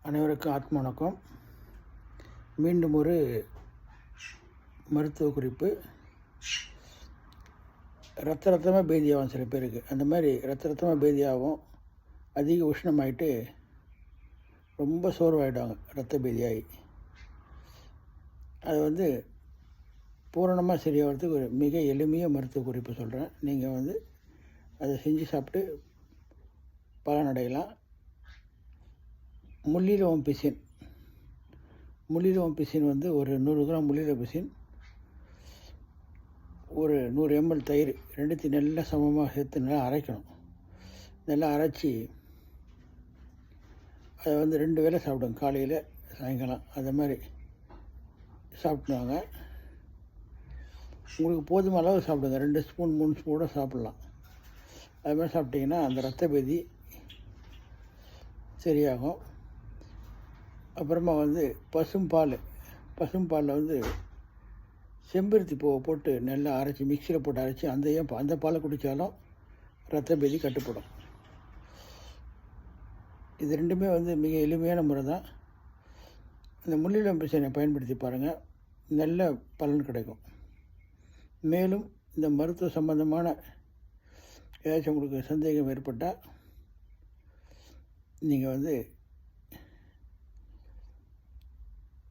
அனைவருக்கும் ஆத்ம வணக்கம். மீண்டும் ஒரு மருத்துவ குறிப்பு. ரத்தமாக பேதியாகும் சில பேருக்கு. அந்த மாதிரி ரத்தமாக பேதியாகும். அதிக உஷ்ணமாயிட்டு ரொம்ப சோர்வாயிடுவாங்க ரத்த பேதியாகி. அது பூரணமாக சரியாகிறதுக்கு ஒரு மிக எளிமைய மருத்துவ குறிப்பு சொல்கிறேன். நீங்கள் அதை செஞ்சு சாப்பிட்டு பலனடையலாம். முள்ளிலவம் பிசின் ஒரு 100 கிராம் முள்ளில பிசின், ஒரு 100 ml தயிர், ரெண்டுத்தையும் நல்லா சமமாக சேர்த்து நல்லா அரைக்கணும். நல்லா அரைச்சி அதை 2 வேளை சாப்பிடுங்க, காலையில் சாயங்காலம். அது மாதிரி சாப்பிட்டுவாங்க. உங்களுக்கு போதுமான அளவு சாப்பிடுங்க. 2 ஸ்பூன் 3 ஸ்பூன் கூட சாப்பிட்லாம். அது மாதிரி சாப்பிட்டிங்கன்னா அந்த ரத்த பேதி சரியாகும். அப்புறமா பசும்பாலில் செம்பருத்தி பூவை போட்டு நல்லா அரைச்சி, மிக்சியில் போட்டு அரைச்சி அந்த பாலை குடித்தாலும் ரத்த பேதி கட்டுப்படும். இது ரெண்டுமே மிக எளிமையான முறை தான். இந்த முள்ளிலம் பிசினை பயன்படுத்தி பாருங்கள், நல்ல பலன் கிடைக்கும். மேலும் இந்த மருத்துவ சம்பந்தமான ஏதாச்சும் உங்களுக்கு சந்தேகம் ஏற்பட்டால் நீங்கள்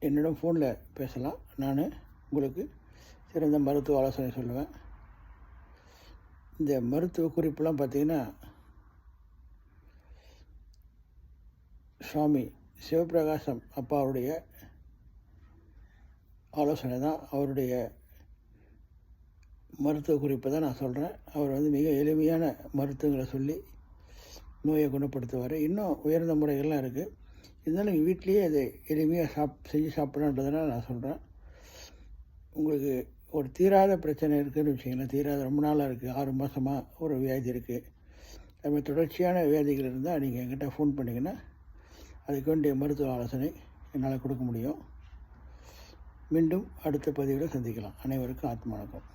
என்னிடம் ஃபோனில் பேசலாம். நான் உங்களுக்கு சிறந்த மருத்துவ ஆலோசனை சொல்லுவேன். இந்த மருத்துவ குறிப்பெல்லாம் பார்த்திங்கன்னா சுவாமி சிவபிரகாசம் அப்பாவுடைய ஆலோசனை தான். அவருடைய மருத்துவ குறிப்பை தான் நான் சொல்கிறேன். அவர் மிக எளிமையான மருத்துவங்களை சொல்லி நோயை குணப்படுத்துவார். இன்னும் உயர்ந்த முறைகள்லாம் இருக்குது. இருந்தாலும் நீங்கள் வீட்லேயே அதை எளிமையாக செஞ்சு சாப்பிடணுன்றதுனால நான் சொல்கிறேன். உங்களுக்கு ஒரு தீராத பிரச்சனை இருக்குதுன்னு வச்சிங்களேன், தீராத ரொம்ப நாளாக இருக்குது, 6 மாதமாக ஒரு வியாதி இருக்குது, அதுமாதிரி தொடர்ச்சியான வியாதிகள் இருந்தால் நீங்கள் என்கிட்ட ஃபோன் பண்ணிங்கன்னா அதுக்கு வேண்டிய மருத்துவ ஆலோசனை என்னால் கொடுக்க முடியும். மீண்டும் அடுத்த பதிவில் சந்திக்கலாம். அனைவருக்கும் ஆத்ம வணக்கம்.